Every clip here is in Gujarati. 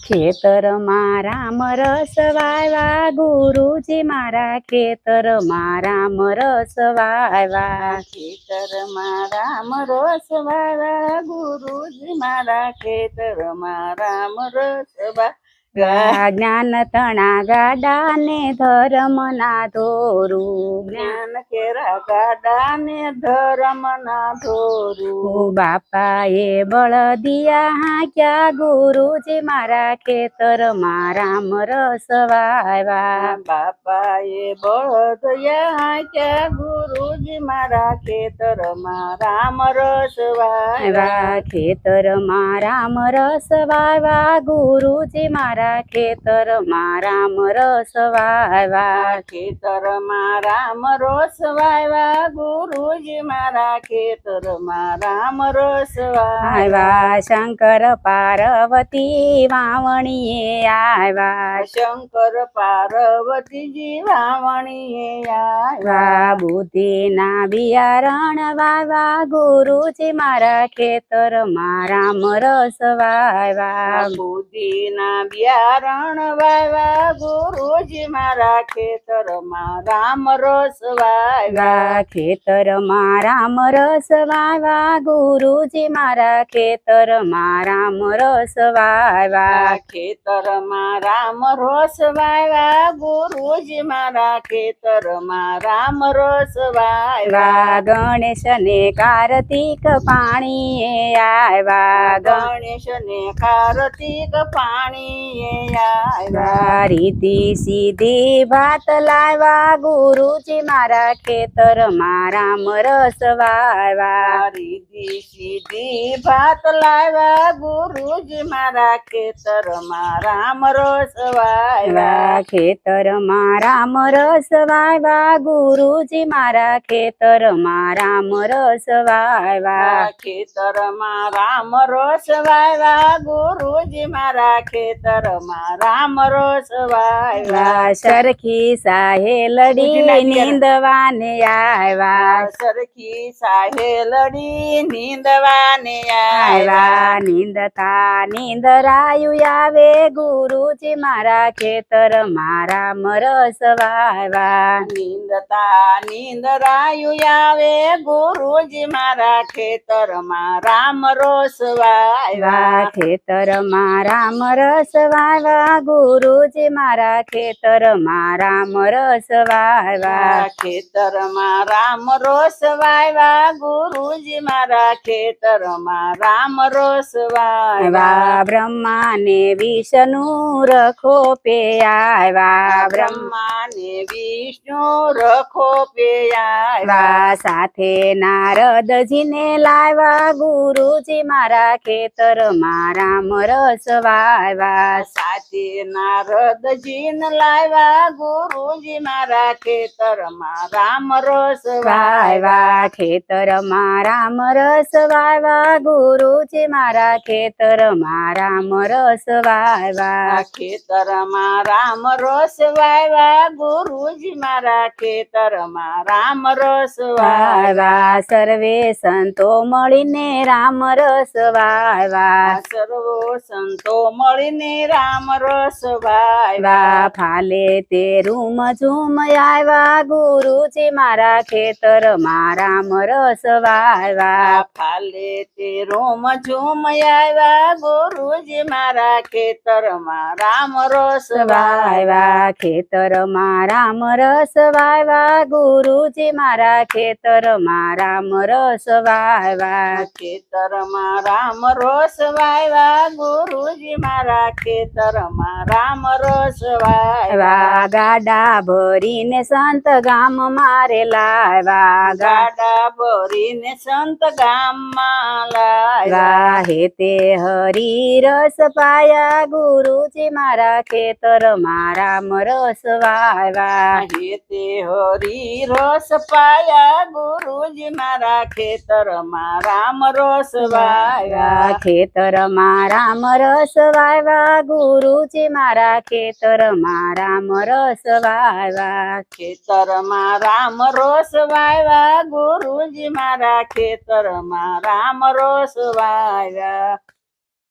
ખેતરમાં રામ રસ વાવ્યા ગુરુજી મારા ખેતરમાં રામ રસ વાવ્યા ખેતરમાં રામ રસ વાવ્યા ગુરુજી મારા ખેતરમાં રામ રસ વાવ્યા જ્ઞાન તણા ગાડા ને ધર્મ ના ધોરું જ્ઞાન કેરા ગાડા ને ધર્મ ના ધોરું બાપાએ બળદિયા હાંક્યા ગુરુજી મારા ખેતરમાં રામ રસ વાવ્યા બાપાએ બળદિયા હાંક્યા ગુરુજી મારા ખેતરમાં રામ રસ વાવ્યા ખેતરમાં રામ રસ વાવ્યા ગુરુજી મારા ખેતરમાં રામ રસ વાવ્યા ખેતરમાં રામ રસ વાવ્યા ગુરુજી મારા ખેતરમાં રામ રસ વાવ્યા શંકર પાર્વતી વાવણીએ આવ્યા શંકર પાર્વતીજી વાવણીએ આવ્યા બુદ્ધિના બિયારણ વાવ્યા ગુરુજી મારા ખેતરમાં રામ રસ વાવ્યા બુદ્ધિના બિયારણ વાવ્યા ગુરુજી મારા ખેતરમાં રામ રસ વાવ્યા ખેતરમાં રામ રસ વાવ્યા ગુરુજી મારા ખેતરમાં રામ રસ વાવ્યા ખેતરમાં રામ રસ વાવ્યા ગુરુજી મારા ખેતરમાં રામ રસ વાવ્યા ગણેશ ને કાર્તિક પાણીએ આવ્યા ગણેશ ને કાર્તિક પાણીએ આવ્યા રીતિ સીધી ભાત લાવ્યા ગુરુજી મારા ખેતરમાં રામ રસ વાવ્યા રીતિ સીધી ભાત લાવ્યા ગુરુજી મારા ખેતરમાં રામ રસ વાવ્યા ખેતરમાં રામ રસ વાવ્યા ગુરુજી મારા ખેતરમાં રામ રસ વાવ્યા ખેતરમાં રામ રસ વાવ્યા ગુરુજી મારા ખેતરમાં રામ રસ વાવ્યા સરખી સાહેલડી નીંદવાને આવ્યા સરખી સાહેલડી નીંદવાને આવ્યા નીંદતા નીંદરાયું આવે ગુરુજી મારા ખેતરમાં રામ રસ વાવ્યા નીંદતા નીંદરાયું આવે ગુરુજી મારા ખેતરમાં રામ રસ વાવ્યા ખેતરમાં રામ રસ વાવ્યા ગુરુજી મારા ખેતરમાં રામ રસ વાવ્યા ખેતરમાં રામ રસ વાવ્યા ગુરુજી મારા ખેતરમાં રામ રસ વાવ્યા બ્રહ્મા ને વિષ્ણુ રખો પે આવ્યા બ્રહ્મા ને વિષ્ણુ રખો પે આવ્યા સાથે નારદજીને લાવ્યા ગુરુજી મારા ખેતરમાં રામ રસ વાવ્યા સાથે નારદજીને લાવ્યા ગુરુજી મારા ખેતરમાં રામ રસ વાવ્યા ખેતરમાં રામ રસ વાવ્યા ગુરુજી મારા ખેતરમાં રામ રસ વાવ્યા ખેતરમાં રામ રસ વાવ્યા ગુરુજી મારા ખેતરમાં રામ રસ વાવ્યા સર્વે સંતો મળીને રામ રસ વાવ્યા સર્વો સંતો મળીને રામ રસ વાવ્યા ફાલે તે રૂમ ઝૂમ આવ્યા ગુરુજી મારા ખેતરમાં રામ રસ વાવ્યા ફાલે તે રોમ ઝૂમ આવ્યા ગુરુજી મારા ખેતરમાં રામ રસ વાવ્યા ખેતરમાં રામ રસ વાવ્યા ગુરુજી મારા ખેતરમાં રામ રસ વાવ્યા ખેતરમાં રામ રસ વાવ્યા ગુરુજી મારા ખેતરમાં રામ રસ વાવ્યા ગાડા ભરીને સંત ગામ મારે લાવ્યા ગાડા ભરીને સંત ગામમાં લાવ્યા હેતે હરી રસ પાયા ગુરુજી મારા ખેતરમાં રામ રસ વાવ્યા હેતે હરી રસ પાયા ગુરુજી મારા ખેતરમાં રામ રસ વાવ્યા ખેતરમાં રામ રસ વાવ્યા ગુરુજી મારા ખેતરમાં રામ રસ વાવ્યા ખેતરમાં રામ રસ વાવ્યા ગુરુજી મારા ખેતરમાં રામ રસ વાવ્યા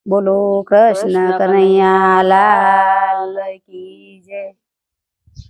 બોલો કૃષ્ણ કનૈયા લાલ કી જય.